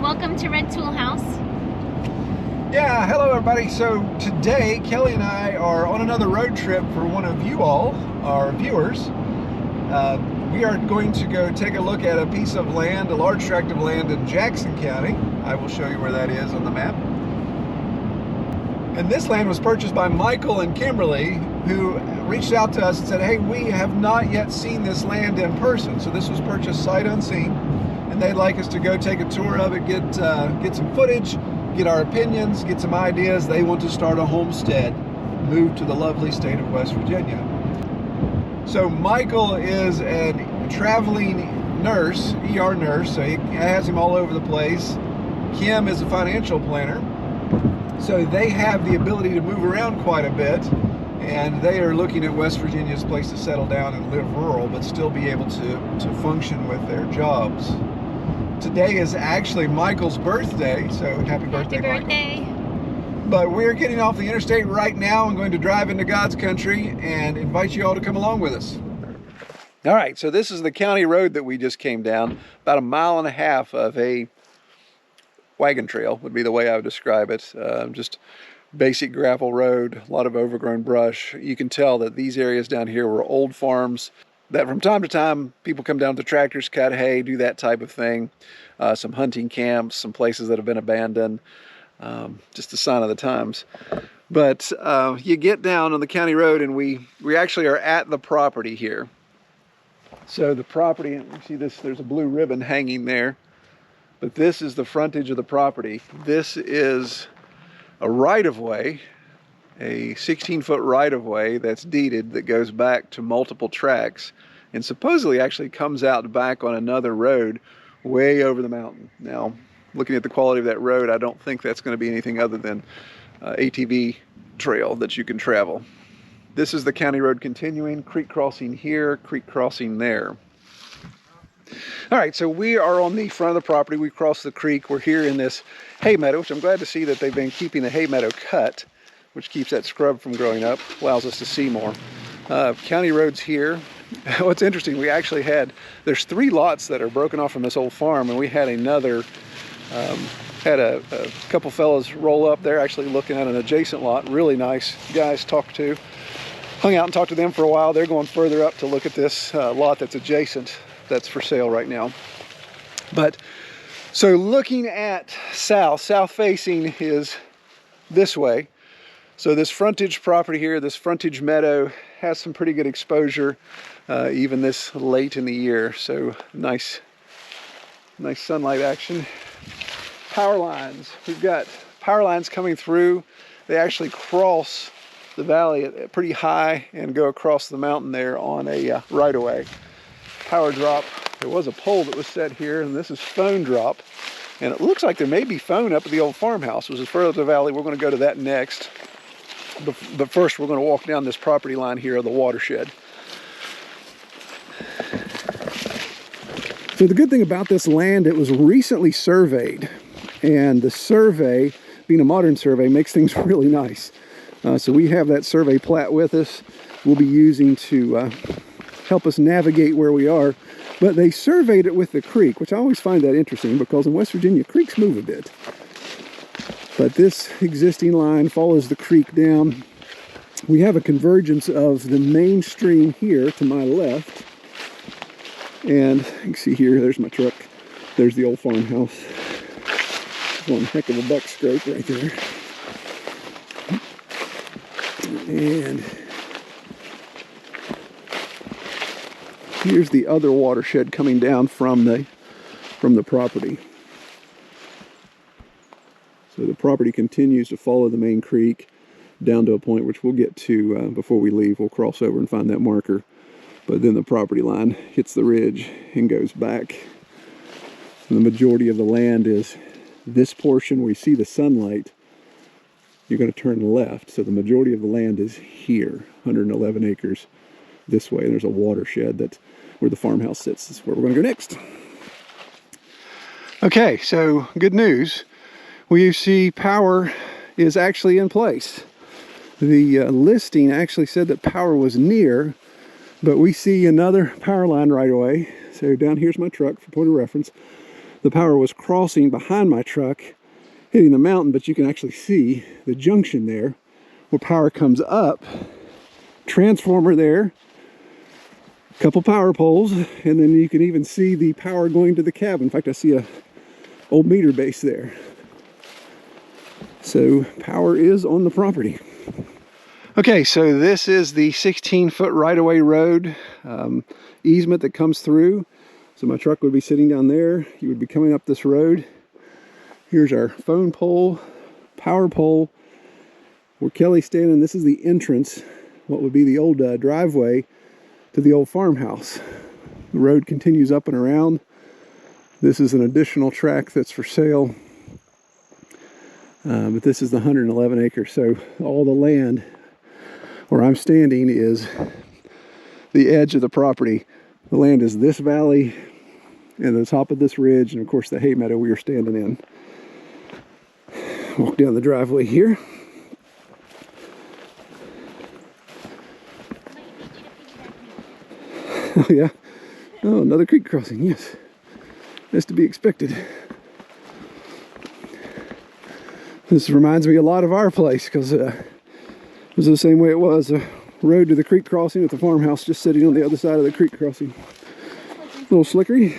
welcome to Red Tool House. Yeah, hello everybody. So today Kelly and I are on another road trip for one of you all, our viewers. We are going to go take a look at a piece of land, a large tract of land in Jackson County. I will show you where that is on the map. And this land was purchased by Michael and Kimberly, who reached out to us and said, hey, we have not yet seen this land in person. So this was purchased sight unseen, and they'd like us to go take a tour of it, get some footage, get our opinions, get some ideas. They want to start a homestead, move to the lovely state of West Virginia. So Michael is a traveling nurse, ER nurse, so he has him all over the place. Kim is a financial planner. So they have the ability to move around quite a bit, and they are looking at West Virginia as a place to settle down and live rural, but still be able to function with their jobs. Today is actually Michael's birthday, so happy birthday, Michael. But we're getting off the interstate right now and going to drive into God's country and invite you all to come along with us. All right, so this is the county road that we just came down, about 1.5 miles of a wagon trail would be the way I would describe it. Just basic gravel road, a lot of overgrown brush. You can tell that these areas down here were old farms that from time to time people come down with the tractors, cut hay, do that type of thing. Some hunting camps, some places that have been abandoned. Just a sign of the times. But you get down on the county road and we actually are at the property here. So the property, you see this, there's a blue ribbon hanging there. But this is the frontage of the property. This is a right-of-way, a 16-foot right-of-way that's deeded that goes back to multiple tracks and supposedly actually comes out back on another road way over the mountain. Now, looking at the quality of that road, I don't think that's going to be anything other than ATV trail that you can travel. This is the county road continuing, creek crossing here, creek crossing there. All right, so we are on the front of the property. We crossed the creek. We're here in this hay meadow, which I'm glad to see that they've been keeping the hay meadow cut, which keeps that scrub from growing up, allows us to see more. County roads here. What's interesting, we actually there's 3 lots that are broken off from this old farm, and we had another, had a couple fellows roll up. They're actually looking at an adjacent lot. Really nice guys talked to. Hung out and talked to them for a while. They're going further up to look at this lot that's adjacent. That's for sale right now. But so looking at south facing is this way. So this frontage property here, this frontage meadow, has some pretty good exposure even this late in the year. So nice sunlight action. Power lines. We've got power lines coming through. They actually cross the valley pretty high and go across the mountain there on a right-of-way. Power drop. There was a pole that was set here, and this is phone drop. And it looks like there may be phone up at the old farmhouse, which is further up the valley. We're going to go to that next. But first, we're going to walk down this property line here of the Watershed. So the good thing about this land, it was recently surveyed. And the survey, being a modern survey, makes things really nice. So we have that survey plat with us. We'll be using to help us navigate where we are. But they surveyed it with the creek, which I always find that interesting because in West Virginia, creeks move a bit. But this existing line follows the creek down. We have a convergence of the main stream here to my left. And you can see here, there's my truck. There's the old farmhouse. One heck of a buck scrape right there. And here's the other watershed coming down from the property. So the property continues to follow the main creek down to a point which we'll get to before we leave. We'll cross over and find that marker. But then the property line hits the ridge and goes back. And the majority of the land is this portion where you see the sunlight. You're going to turn left. So the majority of the land is here, 111 acres this way. And there's a watershed that's where the farmhouse sits. This is where we're going to go next. Okay, so good news. We see power is actually in place. The listing actually said that power was near, but we see another power line right away. So down here's my truck for point of reference. the power was crossing behind my truck, hitting the mountain, but you can actually see the junction there where power comes up, transformer there, couple power poles, and then you can even see the power going to the cabin. In fact, I see a old meter base there. So power is on the property. Okay, so this is the 16-foot right-of-way road easement that comes through. So my truck would be sitting down there. You would be coming up this road. Here's our phone pole, power pole. Where Kelly's standing, this is the entrance, what would be the old driveway to the old farmhouse. The road continues up and around. This is an additional tract that's for sale. But this is the 111 acres. So all the land where I'm standing is the edge of the property. The land is this valley and the top of this ridge, and of course the hay meadow we are standing in. Walk down the driveway here. Oh yeah. Oh, another creek crossing, yes. That's to be expected. This reminds me a lot of our place, because it was the same way it was. A road to the creek crossing with the farmhouse just sitting on the other side of the creek crossing. A little slickery.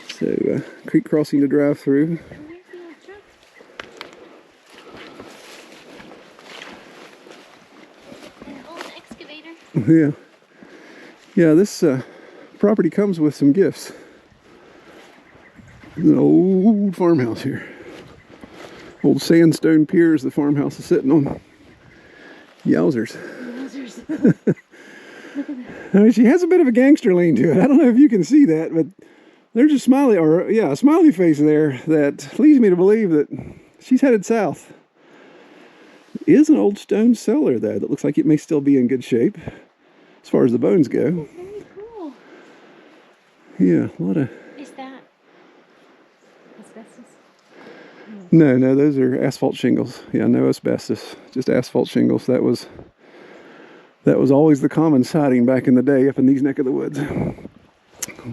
So, creek crossing to drive through. Yeah. Yeah, this property comes with some gifts. There's an old farmhouse here. Old sandstone piers the farmhouse is sitting on. Yowzers. Yowzers. I mean, she has a bit of a gangster lean to it. I don't know if you can see that, but there's a smiley, or yeah, a smiley face there that leads me to believe that she's headed south. There is an old stone cellar though that looks like it may still be in good shape as far as the bones go. That's very cool. Yeah, a lot of... Is that asbestos? No, those are asphalt shingles. Yeah, no asbestos, just asphalt shingles. That was always the common siding back in the day up in these neck of the woods.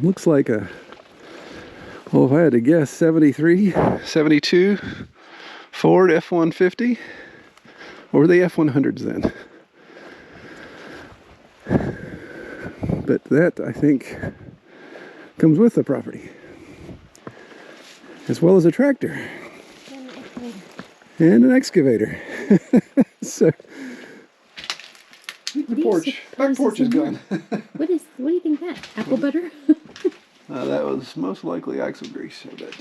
Looks like a, well, if I had to guess, 73, 72 Ford F-150, or the F-100s then. But that, I think, comes with the property, as well as a tractor and an excavator. So the porch, back porch is gone. What do you think that? Apple butter? That was most likely axle grease, I bet.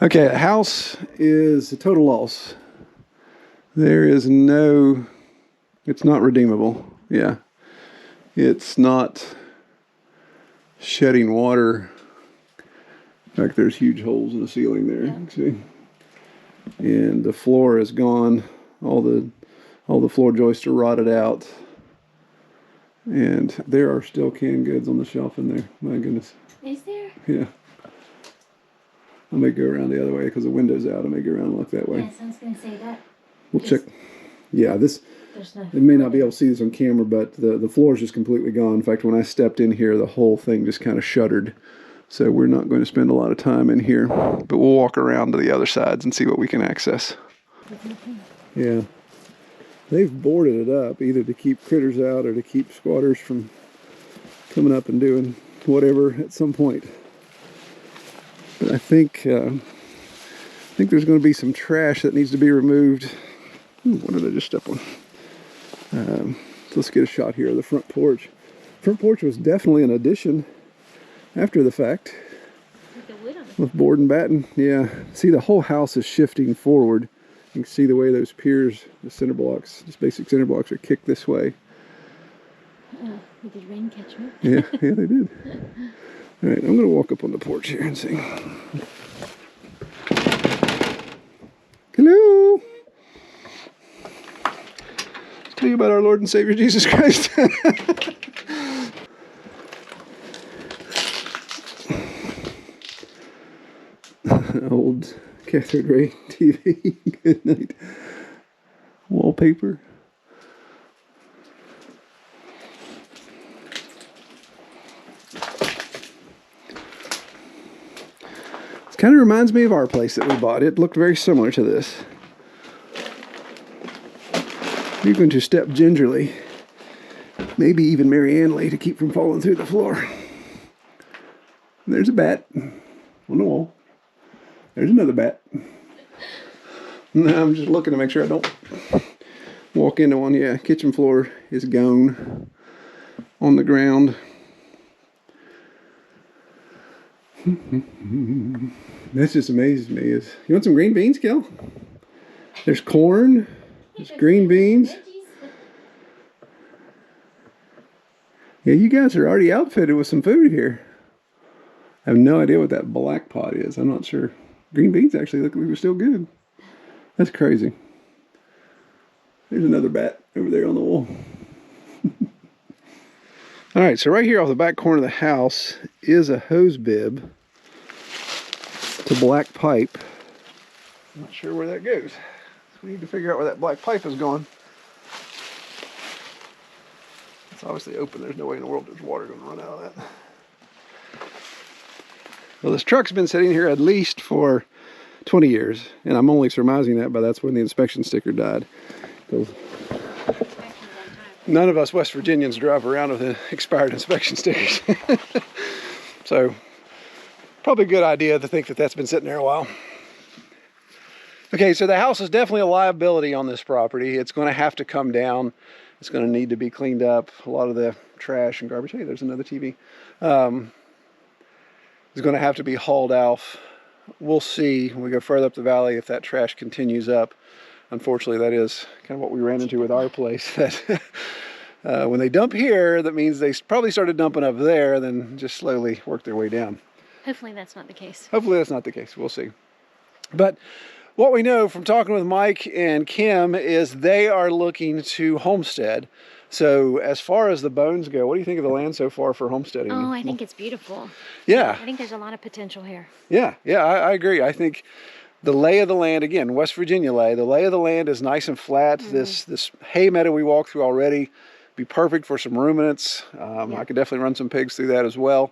Okay, the house is a total loss. There is no, it's not redeemable. Yeah. It's not shedding water. In fact, there's huge holes in the ceiling there. Yeah. See? And the floor is gone. All the floor joists are rotted out. And there are still canned goods on the shelf in there. My goodness. Is there? Yeah. I may go around the other way because the window's out. I may go around and look that way. Yes, I was going to say that. We'll check. Yeah, this... They may not be able to see this on camera, but the floor is just completely gone. In fact, when I stepped in here, the whole thing just kind of shuddered. So we're not going to spend a lot of time in here, but we'll walk around to the other sides and see what we can access. Yeah. They've boarded it up either to keep critters out or to keep squatters from coming up and doing whatever at some point. But I think there's going to be some trash that needs to be removed. Ooh, what did I just step on? So let's get a shot here of the front porch. Front porch was definitely an addition after the fact. With board and batten. Yeah. See, the whole house is shifting forward. You can see the way those piers, the cinder blocks, just basic cinder blocks are kicked this way. Did rain catch me? Yeah, they did. All right, I'm going to walk up on the porch here and see. Hello. Tell you about our Lord and Savior Jesus Christ. Old cathode ray TV. Good night. Wallpaper. Kind of reminds me of our place that we bought. It looked very similar to this. You're going to step gingerly, maybe even Marianne-ly, to keep from falling through the floor. And there's a bat on the wall. There's another bat. No, I'm just looking to make sure I don't walk into one. Yeah, kitchen floor is gone on the ground. That just amazes me. You want some green beans, Kel? There's corn. There's green beans. Yeah, you guys are already outfitted with some food here. I have no idea what that black pot is. I'm not sure. Green beans actually look like they're still good. That's crazy. There's another bat over there on the wall. All right, so right here off the back corner of the house is a hose bib to black pipe. I'm not sure where that goes. So we need to figure out where that black pipe is going. It's obviously open. There's no way in the world there's water going to run out of that. Well, this truck's been sitting here at least for 20 years, and I'm only surmising that, but that's when the inspection sticker died. None of us West Virginians drive around with expired inspection stickers. So, probably a good idea to think that that's been sitting there a while. Okay, so the house is definitely a liability on this property. It's going to have to come down. It's going to need to be cleaned up. A lot of the trash and garbage. Hey, there's another TV. Is going to have to be hauled off. We'll see when we go further up the valley if that trash continues up. Unfortunately, that is kind of what we ran into with our place. That when they dump here, that means they probably started dumping up there, then just slowly work their way down. Hopefully that's not the case. Hopefully that's not the case. We'll see. But what we know from talking with Mike and Kim is they are looking to homestead. So as far as the bones go, what do you think of the land so far for homesteading? Oh, I think it's beautiful. Yeah. I think there's a lot of potential here. Yeah, I agree. I think the lay of the land, again, West Virginia lay, the lay of the land is nice and flat. This hay meadow we walked through already be perfect for some ruminants. I could definitely run some pigs through that as well.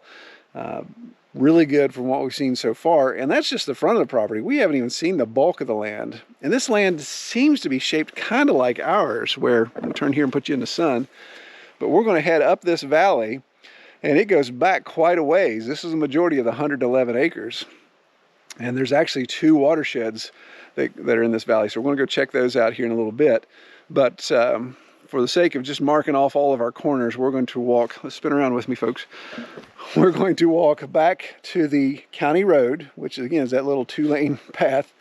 Really good from what we've seen so far. And that's just the front of the property. We haven't even seen the bulk of the land. And this land seems to be shaped kind of like ours, where I'm going to turn here and put you in the sun. But we're going to head up this valley, and it goes back quite a ways. This is the majority of the 111 acres. And there's actually 2 watersheds that are in this valley. So we're going to go check those out here in a little bit. But for the sake of just marking off all of our corners, we're going to walk, let's spin around with me, folks. We're going to walk back to the county road, which again is that little 2-lane path.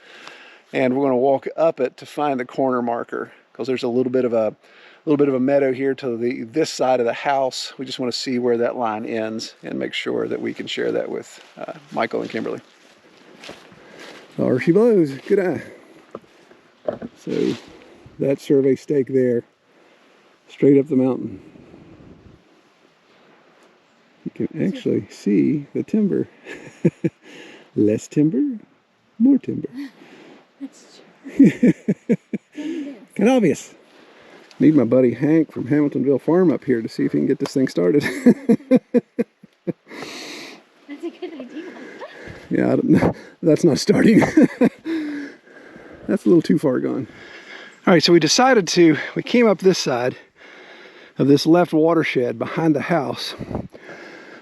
And we're going to walk up it to find the corner marker, because there's a little bit of a meadow here to this side of the house. We just want to see where that line ends and make sure that we can share that with Michael and Kimberly. There she blows. Good eye. So that survey stake there, straight up the mountain. You can actually see the timber. Less timber, more timber. That's true. Kind of obvious. Need my buddy Hank from Hamiltonville Farm up here to see if he can get this thing started. That's a good idea. Yeah, I don't know. That's not starting. That's a little too far gone. All right, so we came up this side of this left watershed behind the house,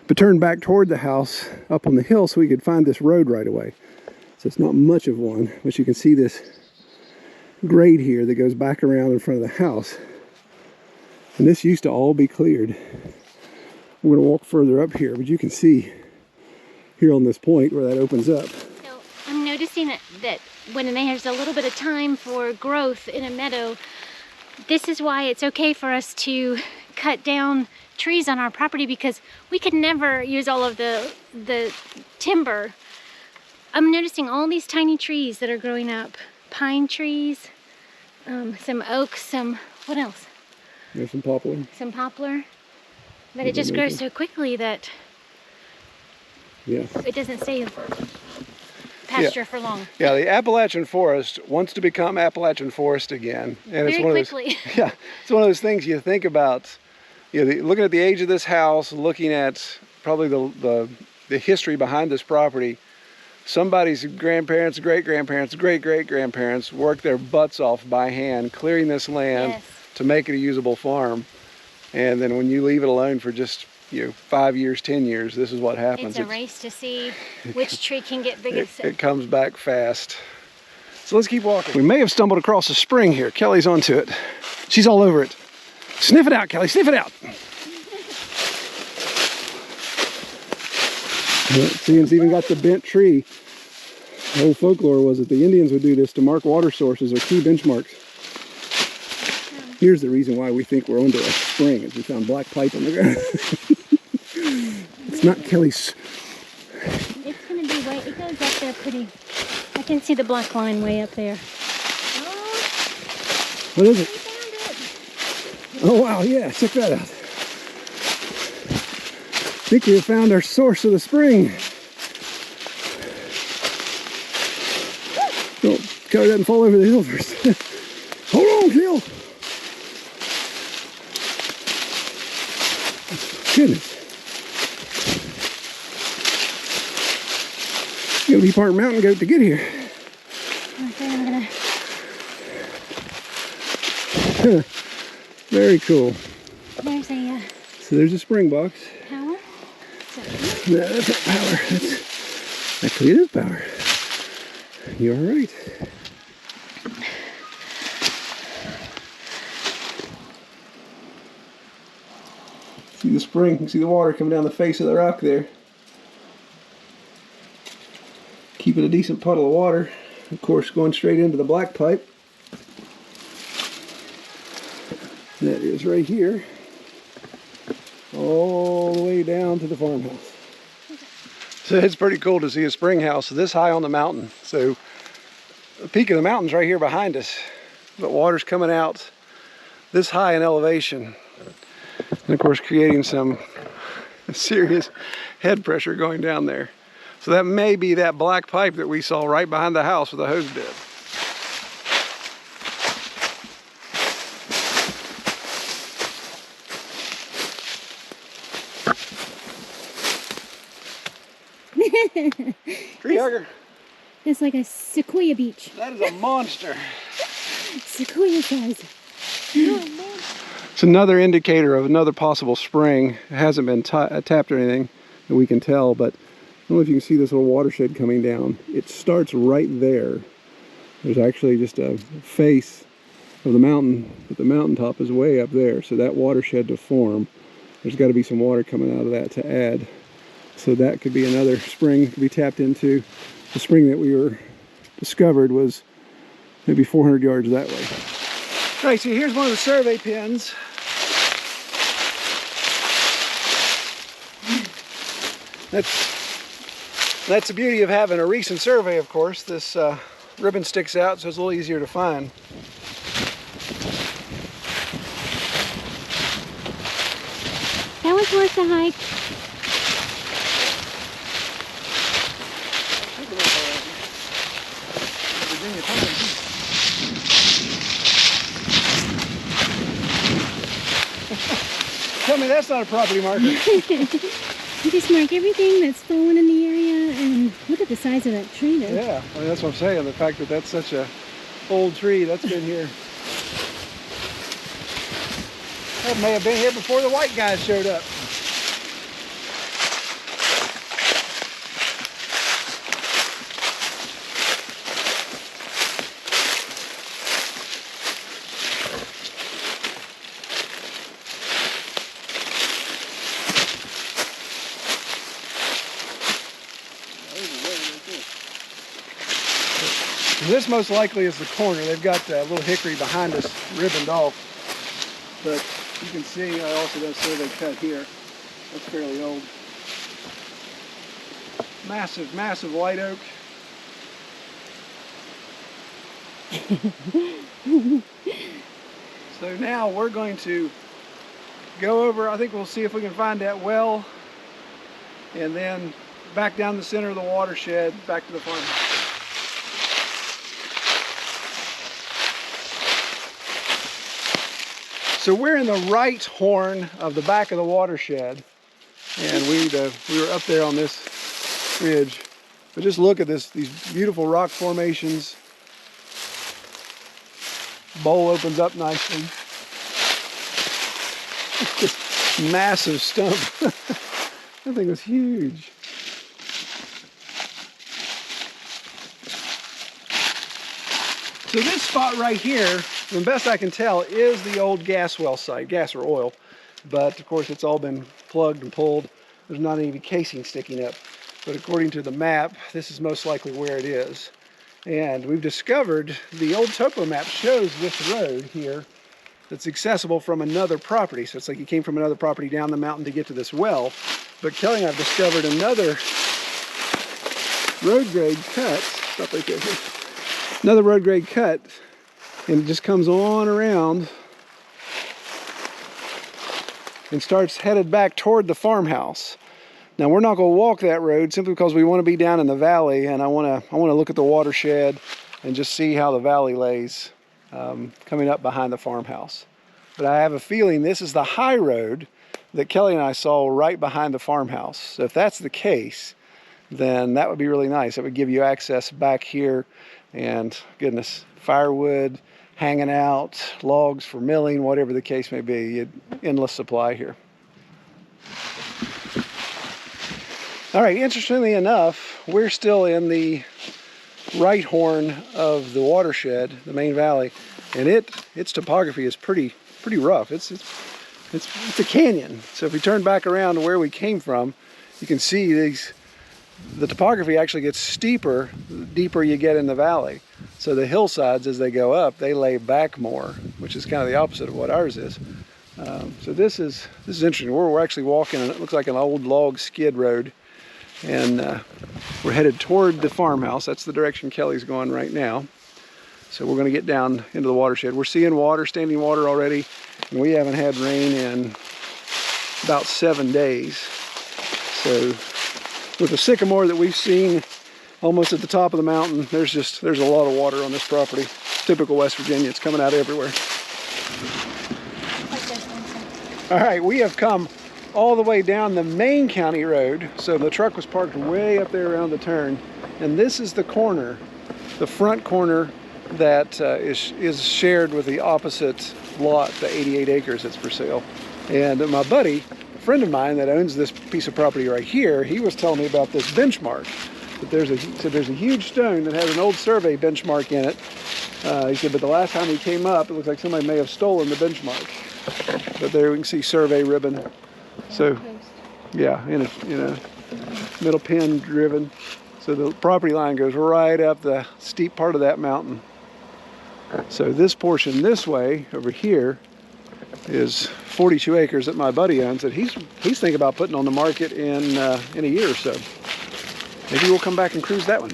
but turned back toward the house up on the hill so we could find this road right away. So it's not much of one, but you can see this grade here that goes back around in front of the house. And this used to all be cleared. We're going to walk further up here, but you can see here on this point where that opens up. So I'm noticing that when there's a little bit of time for growth in a meadow, this is why it's okay for us to cut down trees on our property, because we could never use all of the timber. I'm noticing all these tiny trees that are growing up. Pine trees, some oaks, what else? There's some poplar. Some poplar. But it just grows so quickly that it doesn't stay pasture for long. Yeah, the Appalachian forest wants to become Appalachian forest again. And it's one quickly. It's one of those things you think about, looking at the age of this house, looking at probably the history behind this property. somebody's grandparents, great-grandparents, great-great-grandparents worked their butts off by hand, clearing this land to make it a usable farm. And then when you leave it alone for just 5 years, 10 years, this is what happens. It's a race to see which tree can get biggest. It comes back fast. So let's keep walking. We may have stumbled across a spring here. Kelly's onto it. She's all over it. Sniff it out, Kelly, sniff it out. See, it's even got the bent tree. The old folklore was that the Indians would do this to mark water sources or key benchmarks. Here's the reason why we think we're under a spring, is we found black pipe on the ground. It's not Kelly's. It's gonna be way, it goes up there pretty. I can see the black line way up there. Oh, what is it? we found it. Oh wow, yeah, check that out. I think we have found our source of the spring. Oh, Kelly doesn't fall over the hill first. Hold on, Kel. Goodness. You gotta be part mountain goat to get here. Okay, I'm gonna. Very cool. There's a So there's a spring box. power. No, that's not power. That's actually, it is power. You're right. See the spring, you can see the water coming down the face of the rock there. Keeping a decent puddle of water. Of course, going straight into the black pipe. That is right here. All the way down to the farmhouse. So it's pretty cool to see a spring house this high on the mountain. So the peak of the mountain's right here behind us, but water's coming out this high in elevation. And of course creating some serious head pressure going down there. So that may be that black pipe that we saw right behind the house with the hose bib. Tree hugger. It's like a sequoia beach. That is a monster. Sequoia size. It's another indicator of another possible spring. It hasn't been tapped or anything that we can tell, but I don't know if you can see this little watershed coming down. It starts right there. There's actually just a face of the mountain, but the mountaintop is way up there. So that watershed to form, there's got to be some water coming out of that to add. So that could be another spring to be tapped into. The spring that we were discovered was maybe 400 yards that way. All right, so here's one of the survey pins. That's the beauty of having a recent survey, of course. This ribbon sticks out, so it's a little easier to find. That was worth the hike. Tell me that's not a property marker. You just mark everything that's fallen in the area, and look at the size of that tree there. Yeah, I mean, that's what I'm saying. The fact that that's such a old tree that's been here. That may have been here before the white guys showed up. This most likely is the corner. They've got a little hickory behind us, ribboned off. But you can see I also got a survey cut here. That's fairly old. Massive, massive white oak. So now we're going to go over, I think we'll see if we can find that well, and then back down the center of the watershed, back to the farmhouse. So we're in the right horn of the back of the watershed, and we were up there on this ridge. But just look at this, these beautiful rock formations. Bowl opens up nicely. This massive stump. That thing was huge. So this spot right here, from the best I can tell, is the old gas well site, gas or oil. But of course it's all been plugged and pulled. There's not any casing sticking up. But according to the map, this is most likely where it is. And we've discovered the old topo map shows this road here that's accessible from another property. So it's like you came from another property down the mountain to get to this well. But Kelly and I have discovered another road grade cut. Stop right there. Another road grade cut, and it just comes on around and starts headed back toward the farmhouse. Now we're not going to walk that road simply because we want to be down in the valley, and I want to look at the watershed and just see how the valley lays coming up behind the farmhouse. But I have a feeling this is the high road that Kelly and I saw right behind the farmhouse. So if that's the case, then that would be really nice. It would give you access back here, and goodness, firewood hanging out, logs for milling, whatever the case may be. Endless supply here. All right, interestingly enough, we're still in the right horn of the watershed, the main valley, and its topography is pretty rough. It's a canyon. So if we turn back around to where we came from, you can see the topography actually gets steeper the deeper you get in the valley. So the hillsides, as they go up, they lay back more, which is kind of the opposite of what ours is. So this is interesting. We're actually walking, and it looks like an old log skid road, and we're headed toward the farmhouse. That's the direction Kelly's going right now. So we're going to get down into the watershed. We're seeing water, standing water already, and we haven't had rain in about 7 days. So with the sycamore that we've seen almost at the top of the mountain, there's a lot of water on this property. Typical West Virginia, it's coming out everywhere. All right, we have come all the way down the main county road. So the truck was parked way up there around the turn, and this is the corner, the front corner that is shared with the opposite lot, the 88 acres that's for sale. And my buddy, a friend of mine that owns this piece of property right here, he was telling me about this benchmark. That there's a huge stone that has an old survey benchmark in it. He said, but the last time he came up, it looks like somebody may have stolen the benchmark. But there we can see survey ribbon. So, yeah, in a middle pin driven. So the property line goes right up the steep part of that mountain. So this portion this way, over here, is 42 acres that my buddy owns that he's thinking about putting on the market in a year or so. Maybe we'll come back and cruise that one.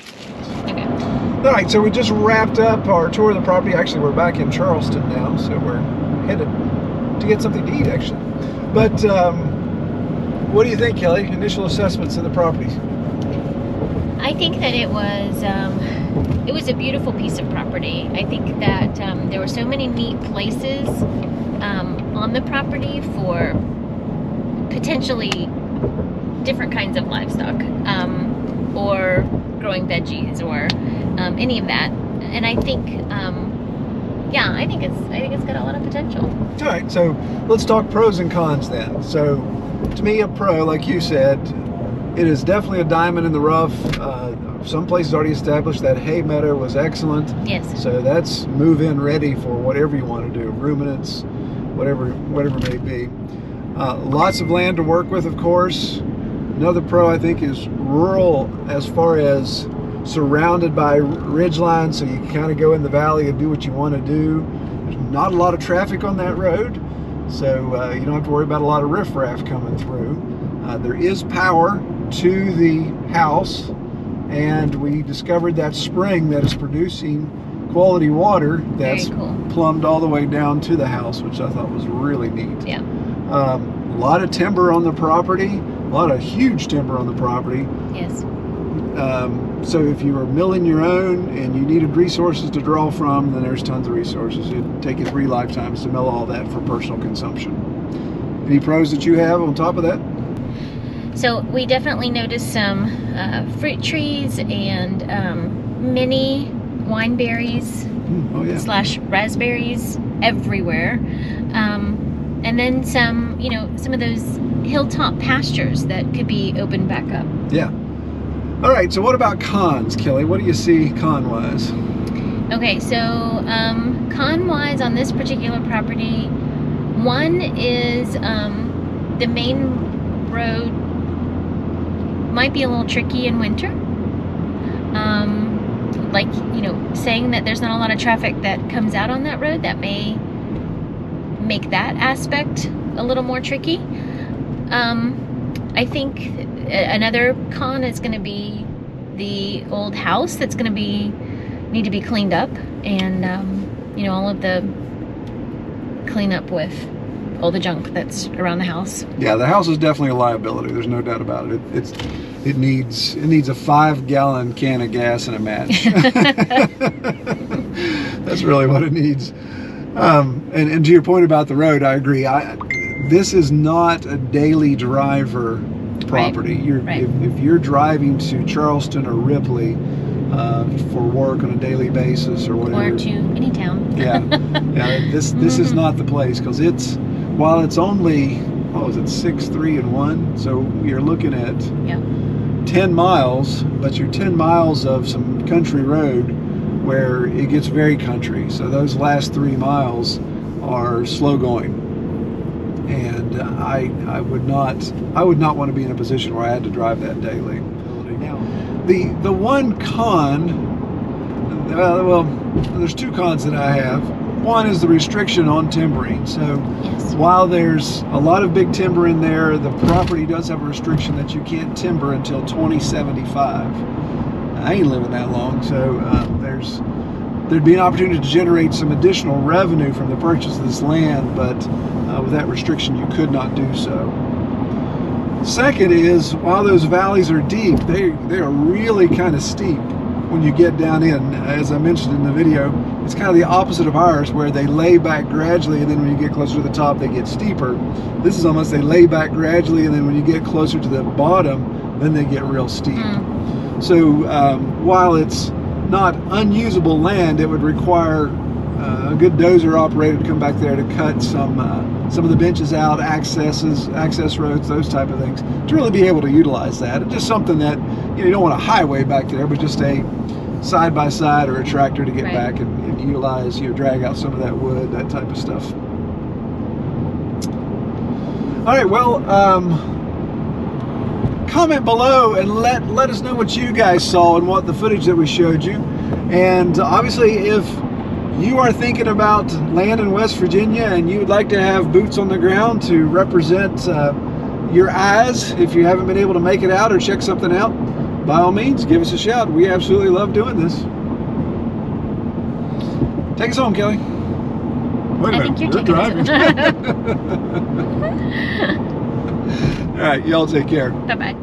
Okay. All right, so we just wrapped up our tour of the property. Actually, we're back in Charleston now, so we're headed to get something to eat, actually. But what do you think, Kelly? Initial assessments of the property? I think that it was a beautiful piece of property. I think that there were so many neat places on the property for potentially different kinds of livestock, or growing veggies, or any of that. And I think, yeah, I think it's got a lot of potential. All right, so let's talk pros and cons then. So, to me, a pro, like you said, it is definitely a diamond in the rough. Some places already established that hay meadow was excellent. Yes. So that's move-in ready for whatever you want to do, ruminants, whatever it may be. Lots of land to work with, of course. Another pro, I think, is rural as far as surrounded by ridge lines, so you can kind of go in the valley and do what you want to do. There's not a lot of traffic on that road, so you don't have to worry about a lot of riffraff coming through. There is power to the house, and we discovered that spring that is producing quality water that's plumbed all the way down to the house, which I thought was really neat. Yeah. A lot of timber on the property, a lot of huge timber on the property. Yes. So if you were milling your own and you needed resources to draw from, then there's tons of resources. It'd take you 3 lifetimes to mill all that for personal consumption. Any pros that you have on top of that? So we definitely noticed some fruit trees and mini wineberries Oh yeah. / raspberries everywhere. And then some, you know, some of those hilltop pastures that could be opened back up. Yeah. All right, so what about cons, Kelly? What do you see con-wise? Okay, so con-wise on this particular property, one is the main road might be a little tricky in winter. Like, you know, saying that there's not a lot of traffic that comes out on that road, that may make that aspect a little more tricky. I think another con is going to be the old house that's going to need to be cleaned up, and you know, all of the cleanup with all the junk that's around the house. Yeah, the house is definitely a liability. There's no doubt about it. It needs a 5-gallon can of gas and a match. That's really what it needs. And to your point about the road, I agree. This is not a daily driver property. Right. If you're driving to Charleston or Ripley for work on a daily basis or whatever, Or to any town. yeah, this is not the place, because while it's only, what was it, 6, 3, and 1, so you're looking at 10 miles, but you're 10 miles of some country road where it gets very country. So those last 3 miles are slow going, and I would not want to be in a position where I had to drive that daily. Now, the one con, well, there's 2 cons that I have. One is the restriction on timbering. So while there's a lot of big timber in there, the property does have a restriction that you can't timber until 2075. I ain't living that long, so there'd be an opportunity to generate some additional revenue from the purchase of this land, but with that restriction you could not do so. Second is, while those valleys are deep, they are really kind of steep when you get down in. As I mentioned in the video, it's kind of the opposite of ours, where they lay back gradually, and then when you get closer to the top they get steeper. This is almost, they lay back gradually, and then when you get closer to the bottom, then they get real steep. So while it's not unusable land, it would require a good dozer operator to come back there to cut some of the benches out, access roads, those type of things, to really be able to utilize that. It's just something that, you don't want a highway back there, but just a side-by-side or a tractor to get back and utilize, drag out some of that wood, that type of stuff. All right, well, comment below and let us know what you guys saw and what the footage that we showed you. And obviously, if you are thinking about land in West Virginia and you would like to have boots on the ground to represent your eyes, if you haven't been able to make it out or check something out, by all means, give us a shout. We absolutely love doing this. Take us home, Kelly. Wait a minute, you're driving. All right, y'all take care. Bye-bye.